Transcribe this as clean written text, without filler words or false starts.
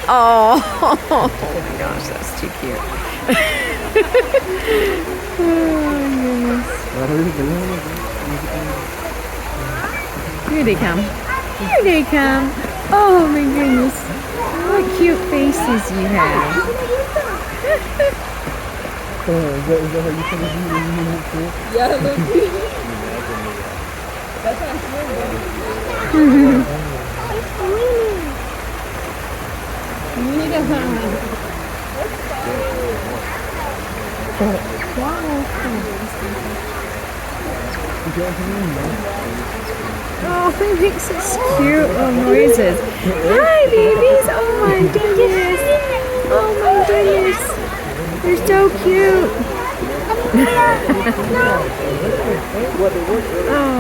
Oh, oh my gosh, that's too cute. Oh my goodness. Here they come. Here they come. Oh my goodness. What cute faces you have. Is that how you feel when you move through? Yeah, look. That's how Oh, he makes such cute little noises. Hi, babies. Oh my goodness. Oh my goodness. They're so cute. Oh.